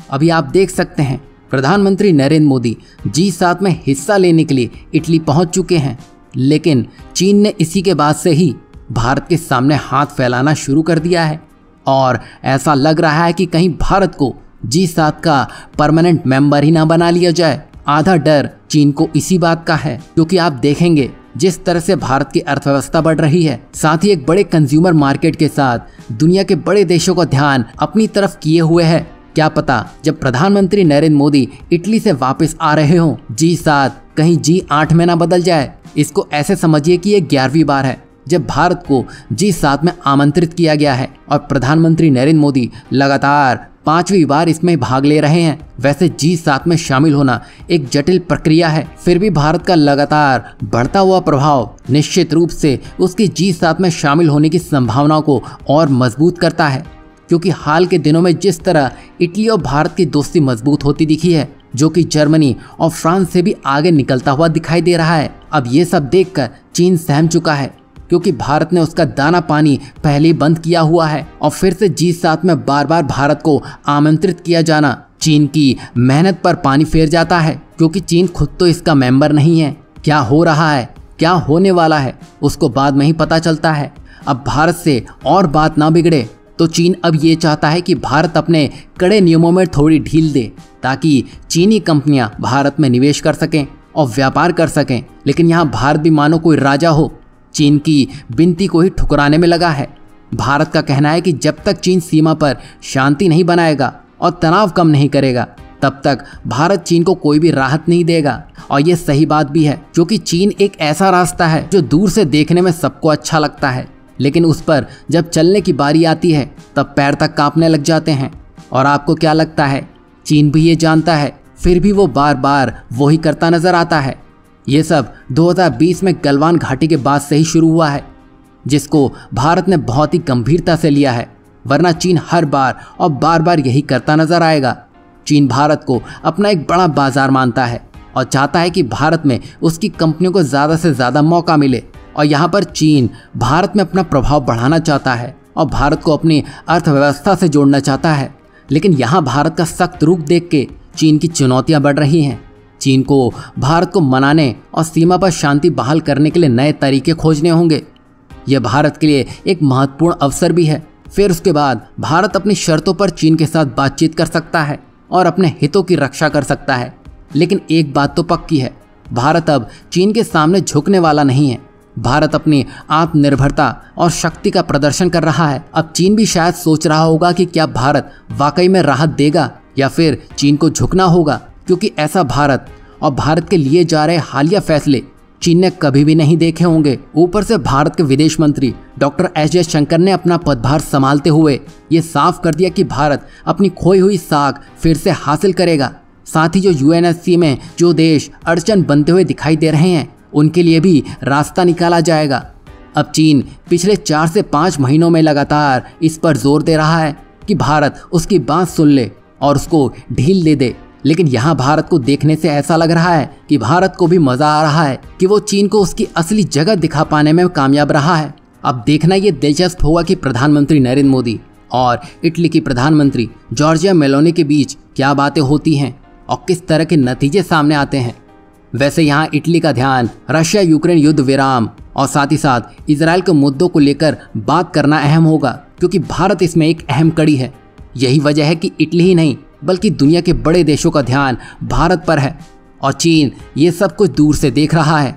अभी आप देख सकते हैं प्रधानमंत्री नरेंद्र मोदी G7 में हिस्सा लेने के लिए इटली पहुंच चुके हैं, लेकिन चीन ने इसी के बाद से ही भारत के सामने हाथ फैलाना शुरू कर दिया है और ऐसा लग रहा है कि कहीं भारत को G7 का परमानेंट मेंबर ही ना बना लिया जाए। आधा डर चीन को इसी बात का है, क्योंकि आप देखेंगे जिस तरह से भारत की अर्थव्यवस्था बढ़ रही है, साथ ही एक बड़े कंज्यूमर मार्केट के साथ दुनिया के बड़े देशों का ध्यान अपनी तरफ किए हुए है। क्या पता जब प्रधानमंत्री नरेंद्र मोदी इटली से वापस आ रहे हों, G7 कहीं G8 में ना बदल जाए। इसको ऐसे समझिए कि ये 11वीं बार है जब भारत को G7 में आमंत्रित किया गया है और प्रधानमंत्री नरेंद्र मोदी लगातार 5वीं बार इसमें भाग ले रहे हैं। वैसे G7 में शामिल होना एक जटिल प्रक्रिया है, फिर भी भारत का लगातार बढ़ता हुआ प्रभाव निश्चित रूप से उसकी G7 में शामिल होने की संभावनाओं को और मजबूत करता है, क्योंकि हाल के दिनों में जिस तरह इटली और भारत की दोस्ती मजबूत होती दिखी है, जो कि जर्मनी और फ्रांस से भी आगे निकलता हुआ दिखाई दे रहा है। अब ये सब देखकर चीन सहम चुका है, क्योंकि भारत ने उसका दाना पानी पहले ही बंद किया हुआ है और फिर से G7 में बार बार भारत को आमंत्रित किया जाना चीन की मेहनत पर पानी फेर जाता है, क्योंकि चीन खुद तो इसका मेंबर नहीं है। क्या हो रहा है, क्या होने वाला है, उसको बाद में ही पता चलता है। अब भारत से और बात ना बिगड़े तो चीन अब ये चाहता है कि भारत अपने कड़े नियमों में थोड़ी ढील दे, ताकि चीनी कंपनियां भारत में निवेश कर सकें और व्यापार कर सकें। लेकिन यहाँ भारत भी मानो कोई राजा हो, चीन की विनती को ही ठुकराने में लगा है। भारत का कहना है कि जब तक चीन सीमा पर शांति नहीं बनाएगा और तनाव कम नहीं करेगा, तब तक भारत चीन को कोई भी राहत नहीं देगा। और ये सही बात भी है, क्योंकि चीन एक ऐसा रास्ता है जो दूर से देखने में सबको अच्छा लगता है, लेकिन उस पर जब चलने की बारी आती है तब पैर तक कांपने लग जाते हैं। और आपको क्या लगता है, चीन भी ये जानता है, फिर भी वो बार बार वही करता नजर आता है। ये सब 2020 में गलवान घाटी के बाद से ही शुरू हुआ है, जिसको भारत ने बहुत ही गंभीरता से लिया है, वरना चीन हर बार और बार बार यही करता नजर आएगा। चीन भारत को अपना एक बड़ा बाजार मानता है और चाहता है कि भारत में उसकी कंपनियों को ज़्यादा से ज़्यादा मौका मिले। और यहाँ पर चीन भारत में अपना प्रभाव बढ़ाना चाहता है और भारत को अपनी अर्थव्यवस्था से जोड़ना चाहता है। लेकिन यहाँ भारत का सख्त रुख देख के चीन की चुनौतियाँ बढ़ रही हैं। चीन को भारत को मनाने और सीमा पर शांति बहाल करने के लिए नए तरीके खोजने होंगे। यह भारत के लिए एक महत्वपूर्ण अवसर भी है। फिर उसके बाद भारत अपनी शर्तों पर चीन के साथ बातचीत कर सकता है और अपने हितों की रक्षा कर सकता है। लेकिन एक बात तो पक्की है, भारत अब चीन के सामने झुकने वाला नहीं है। भारत अपनी आत्मनिर्भरता और शक्ति का प्रदर्शन कर रहा है। अब चीन भी शायद सोच रहा होगा कि क्या भारत वाकई में राहत देगा या फिर चीन को झुकना होगा, क्योंकि ऐसा भारत और भारत के लिए जा रहे हालिया फैसले चीन ने कभी भी नहीं देखे होंगे। ऊपर से भारत के विदेश मंत्री डॉक्टर एस जयशंकर ने अपना पदभार संभालते हुए ये साफ कर दिया कि भारत अपनी खोई हुई साख फिर से हासिल करेगा। साथ ही जो यूएनएससी में जो देश अड़चन बनते हुए दिखाई दे रहे हैं, उनके लिए भी रास्ता निकाला जाएगा। अब चीन पिछले 4 से 5 महीनों में लगातार इस पर जोर दे रहा है कि भारत उसकी बात सुन ले और उसको ढील दे दे। लेकिन यहाँ भारत को देखने से ऐसा लग रहा है कि भारत को भी मजा आ रहा है कि वो चीन को उसकी असली जगह दिखा पाने में कामयाब रहा है। अब देखना ये दिलचस्प होगा कि प्रधानमंत्री नरेंद्र मोदी और इटली की प्रधानमंत्री जॉर्जिया मेलोनी के बीच क्या बातें होती हैं और किस तरह के नतीजे सामने आते हैं। वैसे यहाँ इटली का ध्यान रशिया यूक्रेन युद्ध विराम और साथ ही साथ इजराइल के मुद्दों को लेकर बात करना अहम होगा, क्योंकि भारत इसमें एक अहम कड़ी है। यही वजह है कि इटली ही नहीं बल्कि दुनिया के बड़े देशों का ध्यान भारत पर है और चीन ये सब कुछ दूर से देख रहा है।